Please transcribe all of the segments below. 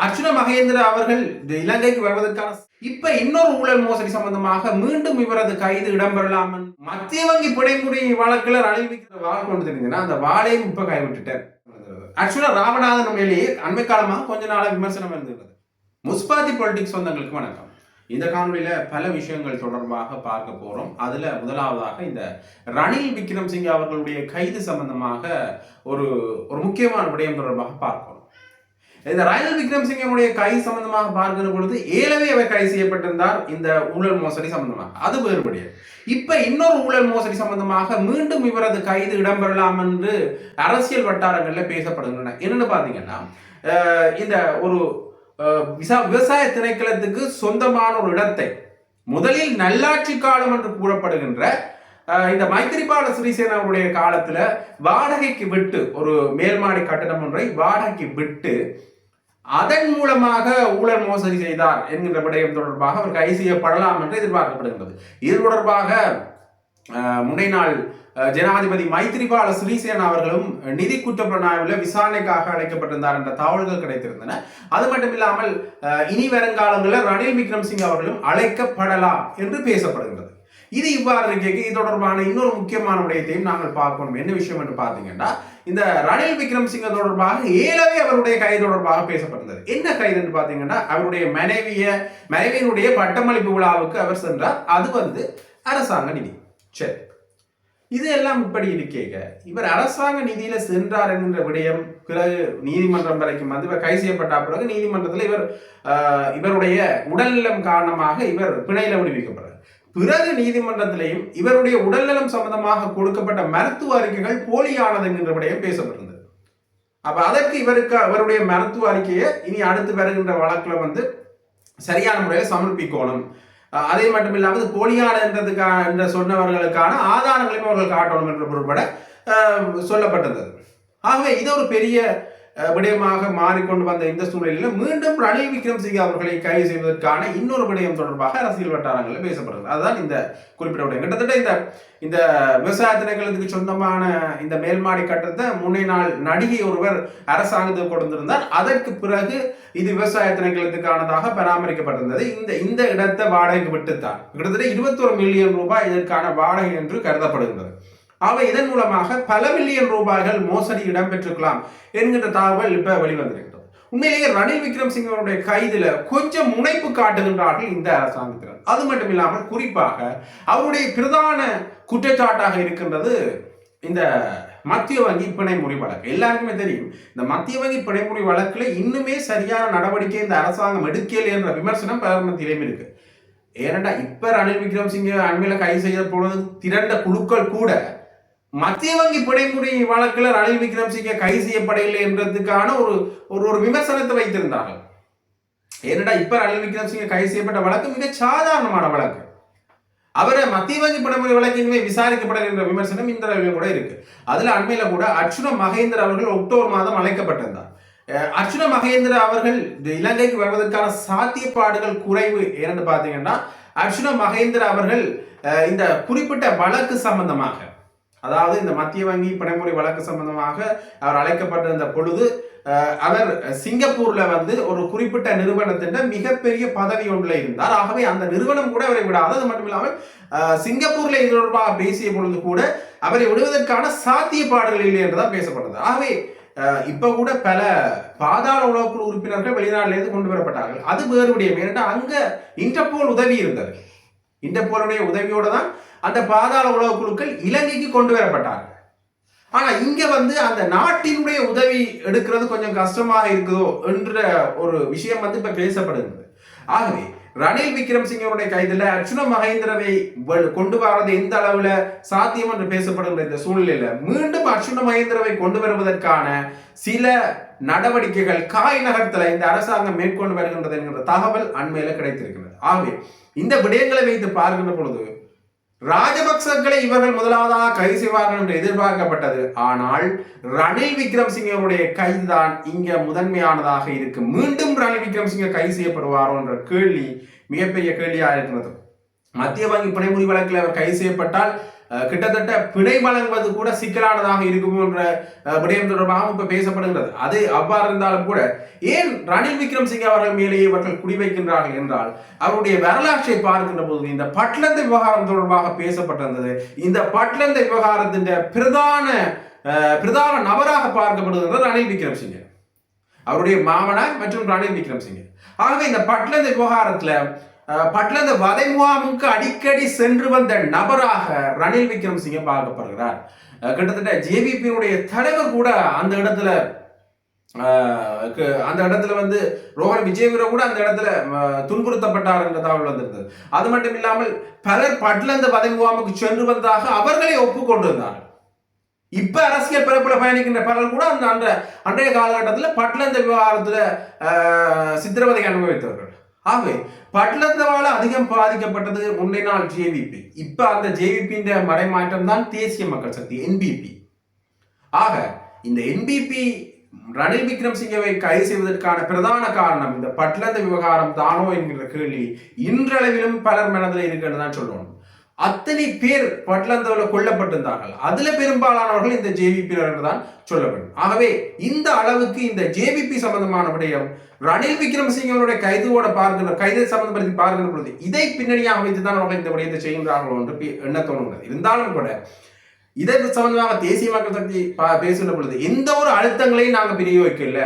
அர்ச்சுன மகேந்திர அவர்கள் இலங்கைக்கு வருவதற்கான இப்ப இன்னொரு ஊழல் மோசடி சம்பந்தமாக மீண்டும் இவரது கைது இடம்பெறலாம். மத்திய வங்கி பிணைமுறை வழக்குல ரணில் விக்கிற வாள் கொண்டு தெரிஞ்சதுன்னா அந்த வாளையும் இப்ப கைவிட்டுட்டார். ஆக்சுவலா ராமநாதன் மேலேயே அண்மை காலமாக கொஞ்ச நாள விமர்சனம் இருந்தது. முஸ்பாதி பொலிட்டிக்ஸ் சொந்தங்களுக்கு வணக்கம். இந்த காணொலியில பல விஷயங்கள் தொடர்பாக பார்க்க போறோம். அதுல முதலாவதாக இந்த ரணில் விக்ரமசிங்கே அவர்களுடைய கைது சம்பந்தமாக ஒரு முக்கியமான விடயம் தொடர்பாக பார்க்கிறோம். இந்த ரணில் விக்ரமசிங்கனுடைய கைது சம்பந்தமாக பார்க்கிற பொழுது ஏலவே அவர் கைது செய்யப்பட்டிருந்தார் இந்த ஊழல் மோசடி சம்பந்தமாக, அது வேறுபடியாது. இப்ப இன்னொரு ஊழல் மோசடி சம்பந்தமாக மீண்டும் இவரது கைது இடம்பெறலாம் என்று அரசியல் வட்டாரங்கள்ல பேசப்படுகின்றன. என்னன்னு பாத்தீங்கன்னா, இந்த ஒரு விவசாய திணைக்களத்துக்கு சொந்தமான ஒரு இடத்தை முதலில் நல்லாட்சி காலம் என்று கூறப்படுகின்ற இந்த மைத்திரிபால சிறிசேனாவுடைய காலத்துல வாடகைக்கு விட்டு ஒரு மேல்மாடி கட்டணம் ஒன்றை வாடகைக்கு விட்டு அதன் மூலமாக ஊழல் மோசடி செய்தார் என்கின்ற விடயம் தொடர்பாக அவர் கைது செய்யப்படலாம் என்று எதிர்பார்க்கப்படுகின்றது. இது தொடர்பாக முன்னை நாள் ஜனாதிபதி மைத்திரிபால சிறிசேனா அவர்களும் நிதி குற்றப்புலனாய்வில் விசாரணைக்காக அழைக்கப்பட்டிருந்தார் என்ற தகவல்கள் கிடைத்திருந்தன. அது மட்டும் இல்லாமல் இனி வருங்காலங்களில் ரணில் விக்ரமசிங்கே அவர்களும் அழைக்கப்படலாம் என்று பேசப்படுகின்றது. இது இவ்வாறு இருக்க இது தொடர்பான இன்னொரு முக்கியமான விடயத்தையும் நாங்கள் பார்க்கணும். என்ன விஷயம் என்று பார்த்தீங்கன்னா, இந்த ரணில் விக்ரமசிங்கே தொடர்பாக ஏலவே அவருடைய கைது தொடர்பாக பேசப்பட்டது. என்ன கைது என்று பார்த்தீங்கன்னா, அவருடைய மனைவியினுடைய பட்டமளிப்பு விழாவுக்கு அவர் சென்றார். அது அரசாங்க நிதி. சரி, இது எல்லாம் இப்படி இருக்கேங்க, இவர் அரசாங்க நிதியில சென்றார் என்கின்ற விடயம் பிறகு நீதிமன்றம் வரைக்கும் இவர் கைது செய்யப்பட்ட பிறகு நீதிமன்றத்தில் இவருடைய உடல்நலம் காரணமாக இவர் பிணையில விடுவிக்கப்படுறார். பிறகு நீதிமன்றத்திலேயும் இவருடைய உடல்நலம் சம்பந்தமாக கொடுக்கப்பட்ட மருத்துவ அறிக்கைகள் போலியானது என்கின்ற விடயம் பேசப்பட்டிருந்தது. அப்ப அதற்கு அவருடைய மருத்துவ அறிக்கையை இனி அடுத்து வருகின்ற வழக்குல சரியான முறையில் சமர்ப்பிக்கணும். அதே மட்டும் இல்லாமல் போலியான என்று சொன்னவர்களுக்கான ஆதாரங்களையும் அவர்கள் காட்டணும் என்ற பொருட்பட சொல்லப்பட்டது. ஆகவே இது ஒரு பெரிய விடயமாக மாறிக்கொண்டு வந்த இந்த சூழ்நிலையில் மீண்டும் ரணில் விக்ரமசிங்கே அவர்களை கைது செய்வதற்கான இன்னொரு விடயம் தொடர்பாக அரசியல் வட்டாரங்களில் பேசப்படுகிறது. அதுதான் இந்த குறிப்பிட்ட விடயம். கிட்டத்தட்ட இந்த விவசாய திணைக்களத்துக்கு சொந்தமான இந்த மேல்மாடி கட்டத்தை முன்னை நாள் நடிகை ஒருவர் அரசாங்கத்துக்கு கொடுத்திருந்தார். அதற்கு பிறகு இது விவசாய திணைக்களத்துக்கானதாக பராமரிக்கப்பட்டிருந்தது. இந்த இடத்தை வாடகைக்கு விட்டுத்தான் கிட்டத்தட்ட 21 மில்லியன் ரூபாய் இதற்கான வாடகை என்று கருதப்படுகின்றது. ஆக இதன் மூலமாக பல மில்லியன் ரூபாய்கள் மோசடி இடம்பெற்றிருக்கலாம் என்கின்ற தகவல் இப்ப வெளிவந்திருக்கிறது. உண்மையிலேயே ரணில் விக்ரமசிங்கனுடைய கைதுல கொஞ்சம் முனைப்பு காட்டுகின்றார்கள் இந்த அரசாங்கத்தினர். அது மட்டும் இல்லாமல் குறிப்பாக அவருடைய பிரதான குற்றச்சாட்டாக இருக்கின்றது இந்த மத்திய வங்கி பிணைமுறை வழக்கு. எல்லாருக்குமே தெரியும், இந்த மத்திய வங்கி பிணைமுறை வழக்குல இன்னுமே சரியான நடவடிக்கை இந்த அரசாங்கம் எடுக்கல என்ற விமர்சனம் பலர் மத்தியிலும் இருக்கு. ஏனென்றா இப்ப ரணில் விக்ரமசிங்கே அண்மையில கைது செய்யப்படுவது திரண்ட குழுக்கள் கூட மத்திய வங்கி பிணைமுறை வழக்குல ரணில் விக்ரமசிங்கே கைது செய்யப்படவில்லை என்றதுக்கான ஒரு விமர்சனத்தை வைத்திருந்தார்கள். ஏனென்றா இப்ப ரணில் விக்ரமசிங்கே கைது செய்யப்பட்ட வழக்கு மிக சாதாரணமான வழக்கு. அவரை மத்திய வங்கி பிணைமுறை வழக்கின்மை விசாரிக்கப்படவில்லை என்ற விமர்சனம் இந்த அளவில் கூட இருக்கு. அதுல அண்மையில கூட அர்ச்சுன மகேந்திர அவர்கள் அக்டோபர் மாதம் அழைக்கப்பட்டிருந்தார். அர்ச்சுன மகேந்திர அவர்கள் இலங்கைக்கு வருவதற்கான சாத்தியப்பாடுகள் குறைவு. ஏன்னு பாத்தீங்கன்னா, அர்ச்சுன மகேந்திர அவர்கள் இந்த குறிப்பிட்ட வழக்கு சம்பந்தமாக, அதாவது இந்த மத்திய வங்கி பிணைமுறை வழக்கு சம்பந்தமாக அவர் அழைக்கப்பட்டிருந்த பொழுது அவர் சிங்கப்பூர்ல ஒரு குறிப்பிட்ட நிறுவனத்தின் மிகப்பெரிய பதவி ஒன்றில் இருந்தார். ஆகவே அந்த நிறுவனம் கூட அவரை விடாது. அது மட்டும் இல்லாமல் சிங்கப்பூர்ல இது தொடர்பாக பேசிய பொழுது கூட அவரை விடுவதற்கான சாத்தியப்பாடுகள் இல்லை என்றுதான் பேசப்பட்டது. ஆகவே இப்ப கூட பல பாதாள உளவுக்குழு உறுப்பினர்கள் வெளிநாட்டில இருந்து கொண்டு வரப்பட்டார்கள். அது வேறுபடியும். ஏனென்றால் அங்க இன்டர்போல் உதவி இருந்தது. இன்டர்போலுடைய உதவியோட தான் அந்த பாதாள உளவுக்குழுக்கள் இலங்கைக்கு கொண்டு வரப்பட்டார்கள். ஆனா இங்க அந்த நாட்டினுடைய உதவி எடுக்கிறது கொஞ்சம் கஷ்டமாக இருக்குதோ என்ற ஒரு விஷயம் இப்ப பேசப்படுகிறது. ஆகவே ரணில் விக்ரமசிங்கனுடைய கைதுல அர்ச்சுன மகேந்திரவை கொண்டு வரது எந்த அளவுல சாத்தியம் என்று பேசப்படுகிற இந்த சூழ்நிலையில மீண்டும் அர்ச்சுன மகேந்திரவை கொண்டு வருவதற்கான சில நடவடிக்கைகள் காய் நகரத்துல இந்த அரசாங்கம் மேற்கொண்டு வருகின்றது என்கிற தகவல் அண்மையில கிடைத்திருக்கிறது. ஆகவே இந்த விடயங்களை வைத்து பார்க்கின்ற பொழுது ராஜபக்சர்களை இவர்கள் முதலாவதாக கைது செய்வார்கள் என்று எதிர்பார்க்கப்பட்டது. ஆனால் ரணில் விக்ரமசிங்கனுடைய கைதுதான் இங்க முதன்மையானதாக இருக்கு. மீண்டும் ரணில் விக்ரமசிங்கே கைது செய்யப்படுவாரோ என்ற கேள்வி மிகப்பெரிய கேள்வியாக இருக்கிறது. மத்திய வங்கி பிணைமுறை வழக்கில் அவர் கைது செய்யப்பட்டால் கிட்டத்தட்ட பிணை வழங்குவது கூட சிக்கலானதாக இருக்கும் என்ற விடயம் தொடர்பாக இப்ப பேசப்படுகிறது. அது அவ்வாறு இருந்தாலும் கூட ஏன் ரணில் விக்ரமசிங்கே அவர்கள் மேலேயே இவர்கள் குறிவைக்கின்றார்கள் என்றால் அவருடைய வரலாற்றை பார்க்கின்ற போது இந்த பட்லந்த விவகாரம் தொடர்பாக பேசப்பட்டிருந்தது. இந்த பட்லந்த விவகாரத்தின் பிரதான நபராக பார்க்கப்படுகிறது ரணில் விக்ரமசிங்கே, அவருடைய மாமனார் மற்றும் ரணில் விக்ரமசிங்கே. ஆகவே இந்த பட்லந்த விவகாரத்துல பட்லந்த வதை முகாமுக்கு அடிக்கடி சென்று வந்த நபராக ரணில் விக்ரமசிங்கே பார்க்கப்படுகிறார். கிட்டத்தட்ட ஜேவிபியினுடைய தலைவர் கூட அந்த இடத்துல வந்து ரோஹன் விஜயவீர கூட அந்த இடத்துல துன்புறுத்தப்பட்டார் என்ற தகவல் வந்திருந்தது. அது மட்டும் இல்லாமல் பலர் பட்லந்த வதை முகாமுக்கு சென்று வந்ததாக அவர்களே ஒப்புக்கொண்டிருந்தார்கள். இப்ப அரசியல் பரப்புல பயணிக்கின்ற பலர் கூட அந்த அன்றைய காலகட்டத்தில் பட்லந்த விவகாரத்துல சித்திரவதை அனுபவித்தவர்கள். ஆகவே பட்லந்தவால அதிகம் பாதிக்கப்பட்டது முன்னே நாள் ஜேவிபி. இப்ப அந்த ஜேவிபி மறைமாற்றம் தான் தேசிய மக்கள் சக்தி என்பிபி. ஆக இந்த என்பிபி ரணில் விக்ரமசிங்கவை கைது செய்வதற்கான பிரதான காரணம் இந்த பட்லந்த விவகாரம் தானோ என்கிற கேள்வி இன்றளவிலும் பலர் மனதில் இருக்கிறது தான் சொல்லணும். அத்தனை பேர் பட்லந்தவில் கொல்லப்பட்டிருந்தார்கள். அதுல பெரும்பாலானவர்கள் இந்த ஜேவிபியினர் தான் சொல்லப்படும். ஆகவே இந்த அளவுக்கு இந்த ஜேவிபி சம்பந்தமான விடயம் ரணில் விக்ரமசிங்கனுடைய கைது சம்பந்தப்படுத்தி பார்க்கின்ற பொழுது இதை பின்னணியாக வைத்துதான் அவர்கள் இந்த விடயத்தை செய்கின்றார்களோ என்று எண்ண தோணுகிறது. இருந்தாலும் கூட இதற்கு சம்பந்தமாக தேசிய மக்கள் சக்தி பேசுகின்ற பொழுது எந்த ஒரு அழுத்தங்களையும் நாங்கள் பிரயோகிக்கல.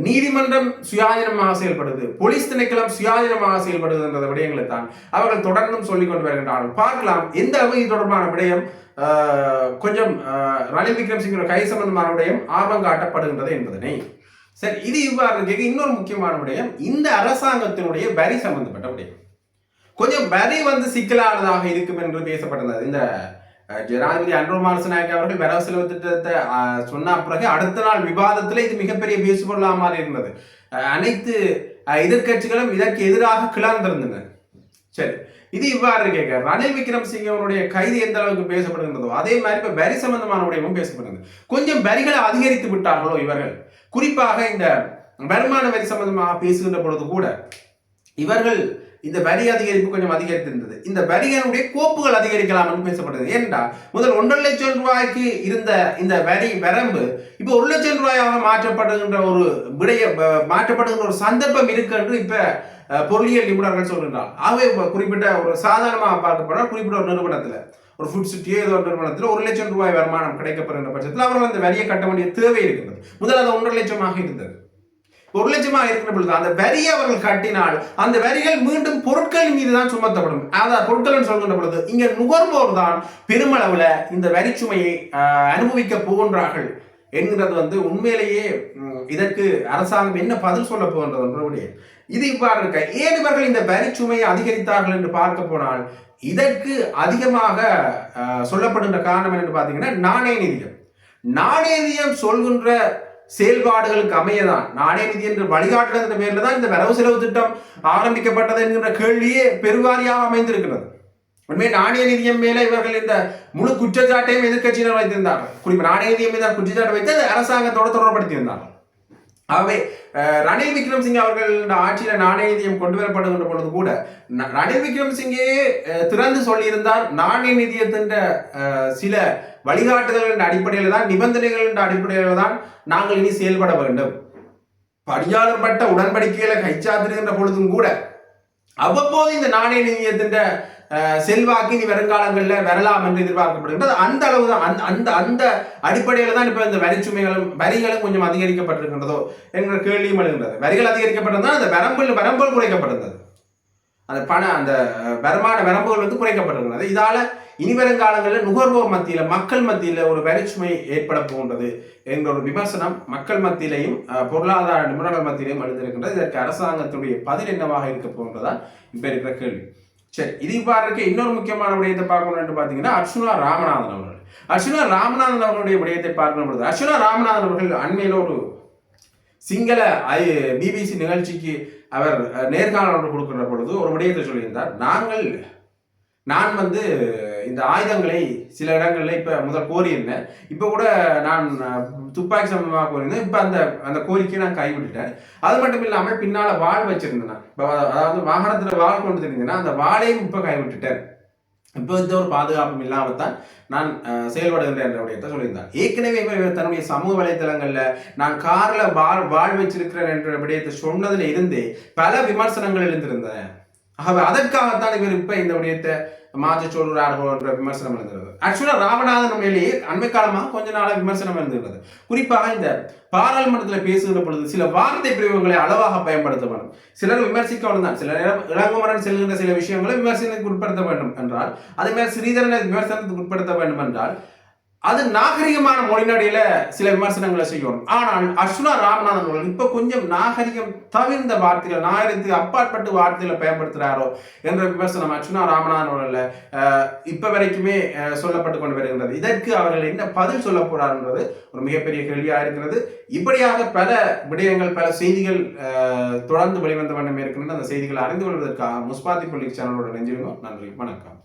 நீதிமன்றம் சுயாதீனமாக செயல்படுது, போலீஸ் திணைக்களம் சுயாதீனமாக செயல்படுது என்ற விடயங்களை தான் அவர்கள் தொடர்ந்தும் சொல்லிக் கொண்டு வருகின்றார்கள். பார்க்கலாம் எந்த அளவு இது தொடர்பான விடயம் கொஞ்சம் ரணில் விக்ரமசிங்க கை சம்பந்தமான விடயம் ஆர்வம் காட்டப்படுகின்றது என்பதனை. சரி, இது இவ்வாறு இருக்க இன்னொரு முக்கியமான விடயம் இந்த அரசாங்கத்தினுடைய வரி சம்பந்தப்பட்ட விடயம். கொஞ்சம் வரி வந்து சிக்கலானதாக இருக்கும் என்று பேசப்பட்டது. இந்த ஜனாதிபதி அன்ரோ மாரசநாயக்க அவர்கள் வரவு செலவு திட்டத்தை சொன்ன பிறகு அடுத்த நாள் விவாதத்தில் இது மிகப்பெரிய பேசுபொருளாக மாறி இருந்தது. அனைத்து எதிர்கட்சிகளும் இதற்கு எதிராக கிளர்ந்திருந்தன. சரி, இது இவ்வாறு கேட்க ரணில் விக்ரமசிங்கனுடைய கைது எந்த அளவுக்கு பேசப்படுகின்றதோ அதே மாதிரி இப்ப வரி சம்பந்தமான விடயமும் பேசப்படுகிறது. கொஞ்சம் வரிகளை அதிகரித்து விட்டார்களோ இவர்கள், குறிப்பாக இந்த வருமான வரி சம்பந்தமாக பேசுகின்ற பொழுது கூட இவர்கள் இந்த வரி அதிகரிப்பு கொஞ்சம் அதிகரித்திருந்தது. இந்த வரிகளுடைய கோப்புகள் அதிகரிக்கலாம் என்று பேசப்படுது. ஏனென்றால் முதல் 1.5 லட்சம் ரூபாய்க்கு இருந்த இந்த வரி வரம்பு இப்ப 1 லட்சம் ரூபாயாக மாற்றப்படுகின்ற ஒரு சந்தர்ப்பம் இருக்கு என்று இப்ப பொருளியல் நிபுணர்கள் சொல்கின்றார். ஆகவே குறிப்பிட்ட ஒரு சாதாரணமாக பார்க்கப்பட்டால் குறிப்பிட்ட ஒரு நிறுவனத்துல ஒரு ஃபுட் சிட்டியோ ஏதோ ஒரு நிறுவனத்தில் 1 லட்சம் ரூபாய் வருமானம் கிடைக்கப்படுகின்ற பட்சத்தில் அவர்கள் அந்த வரியை கட்ட வேண்டிய தேவை இருக்கிறது. முதல் அது 1.5 லட்சமாக இருந்தது. 1 லட்சமாக இருக்கிற பொழுது அந்த வரியை அவர்கள் கட்டினால் அந்த வரிகள் மீண்டும் பொருட்கள் மீது தான் சுமத்தப்படும். அதாவது பொருட்கள் சொல்கின்ற பொழுது இங்க நுகர்வோர் தான் பெருமளவுல இந்த வரி சுமையை அனுபவிக்க போகின்றார்கள் என்கிறது வந்து உண்மையிலேயே இதற்கு அரசாங்கம் என்ன பதில் சொல்ல போகின்றது. இது இவ்வாறு இருக்க ஏன் இவர்கள் இந்த வரி சுமையை அதிகரித்தார்கள் என்று பார்க்க போனால் இதற்கு அதிகமாக சொல்லப்படுகின்ற காரணம் என்று பார்த்தீங்கன்னா நாணய நிதியம் சொல்கின்ற செயல்பாடுகளுக்கு அமையதான் நாணய நிதி என்று வழிகாட்டுகின்ற பேர்ல தான் இந்த வரவு செலவு திட்டம் ஆரம்பிக்கப்பட்டது என்கின்ற கேள்வியே பெருவாரியாக அமைந்திருக்கிறது. உண்மையை நாணய நிதியம் மேல இவர்கள் இந்த முழு குற்றச்சாட்டையும் எதிர்கட்சியினர் வைத்திருந்தார்கள். குறிப்பாக நாணய நிதியம் மீது குற்றச்சாட்டு வைத்து அரசாங்கத்தோடு தொடர்படுத்தியிருந்தார்கள். ஆகவே ரணில் விக்ரமசிங்கே அவர்கள் ஆட்சியில நாணய நிதியம் கொண்டு வரப்படுகின்ற பொழுது கூட ரணில் விக்ரமசிங்கே திறந்து சொல்லியிருந்தார் நாணய நிதியத்தின் சில வழிகாட்டுதல்களின் அடிப்படையில் தான் நிபந்தனைகளின் அடிப்படையில் தான் நாங்கள் இனி செயல்பட வேண்டும். படியாளர்பட்ட உடன்படிக்கைகளை கைச்சாத்திருக்கின்ற பொழுதும் கூட அவ்வப்போது இந்த நாணய நிதியத்தின் செல்வாக்கு இனி வருங்காலங்களில் வரலாம் என்று எதிர்பார்க்கப்படுகின்றது. அந்த அளவு தான் அந்த அடிப்படையில் தான் இப்ப இந்த வரிகளும் கொஞ்சம் அதிகரிக்கப்பட்டிருக்கின்றதோ என்கிற கேள்வியும் எழுகின்றது. வரிகள் அதிகரிக்கப்பட்டிருந்தால் அந்த வரம்புகள் குறைக்கப்பட்டிருந்தது. அந்த வருமான வரம்புகள் வந்து குறைக்கப்பட்டிருக்கிறது. இதால இனி வருங்காலங்களில் நுகர்வோர் மத்தியில மக்கள் மத்தியில ஒரு வரிச்சுமை ஏற்பட போகின்றது என்ற ஒரு விமர்சனம் மக்கள் மத்தியிலையும் பொருளாதார நிபுணர்கள் மத்தியிலையும் எழுந்திருக்கின்றது. இதற்கு அரசாங்கத்துடைய பதில் என்னவாக இருக்க போகின்றதான் இப்ப இருக்கிற கேள்வி. சரி, இது இவ்வாறு இருக்க இன்னொரு முக்கியமான விடயத்தை பார்க்கணும் என்று பார்த்தீங்கன்னா அர்ச்சுனா ராமநாதன் அவர்களுடைய விடயத்தை பார்க்கணும் பொழுது அர்ச்சுனா ராமநாதன் அவர்கள் அண்மையில ஒரு சிங்கள பிபிசி நிகழ்ச்சிக்கு அவர் நேர்காணல் கொடுக்கின்ற பொழுது ஒரு விடயத்தை சொல்லியிருந்தார். நான் வந்து இந்த ஆயுதங்களை சில இடங்கள்ல இப்ப முதல் கோரியிருந்தேன், இப்ப கூட நான் துப்பாக்கி சம்பந்தமாக கோரியிருந்தேன், இப்ப அந்த கோரிக்கையை நான் கைவிட்டுட்டேன். அது மட்டும் இல்லாமல் பின்னால வாள் வச்சிருந்தேன், அதாவது வாகனத்துல வாள் கொண்டு தெரிஞ்சேன்னா அந்த வாளையும் இப்ப கைவிட்டுட்டேன். இப்போ இந்த ஒரு பாதுகாப்பும் இல்லாமத்தான் நான் செயல்படுகின்றேன் என்ற விடயத்தை சொல்லியிருந்தார். ஏற்கனவே இவர் தன்னுடைய சமூக வலைதளங்கள்ல நான் கார்ல வாழ் வச்சிருக்கிறேன் என்ற விடயத்தை சொன்னதுல இருந்தே பல விமர்சனங்கள் எழுந்திருந்தன. ஆகவே அதற்காகத்தான் இவர் இப்ப இந்த விடயத்தை மாற்றி சொல்றார்கள் என்ற விமர்சனம் இருந்தது. ஆக்சுவலா ராமநாதன் மேலேயே அண்மை காலமாக கொஞ்ச நாளாக விமர்சனம் இருந்திருந்தது. குறிப்பாக இந்த பாராளுமன்றத்தில் பேசுகிற பொழுது சில வார்த்தை பிரயோகங்களை அளவாக பயன்படுத்த வேண்டும். சிலர் விமர்சிக்க வேண்டும் தான், சில நேரம் இளங்குமரன் செல்கின்ற சில விஷயங்களை விமர்சனத்துக்கு உட்படுத்த வேண்டும் என்றால், அதே மாதிரி ஸ்ரீதரனை விமர்சனத்துக்கு உட்படுத்த வேண்டும் என்றால் அது நாகரிகமான மொழிநடையில சில விமர்சனங்களை செய்யும். ஆனால் அர்ச்சுனா ராமநாதன் அவர்கள் இப்ப கொஞ்சம் நாகரிகம் தவிர்ந்த வார்த்தைகள், நாகரிகத்துக்கு அப்பாற்பட்டு வார்த்தைகளை பயன்படுத்துகிறாரோ என்ற விமர்சனம் அர்ச்சுனா ராமநாதன் அவர்கள் இப்ப வரைக்குமே சொல்லப்பட்டு கொண்டு வருகின்றது. இதற்கு அவர்கள் என்ன பதில் சொல்ல போறார்ன்றது ஒரு மிகப்பெரிய கேள்வியாக இருக்கிறது. இப்படியாக பல விடயங்கள், பல செய்திகள் தொடர்ந்து வெளிவந்த வண்ணமே இருக்கின்றன. அந்த செய்திகளை அறிந்து கொள்வதற்காக முஸ்பாத்தி பொலிட்டிக்ஸ் சேனலோட நெஞ்சிருங்க. நன்றி, வணக்கம்.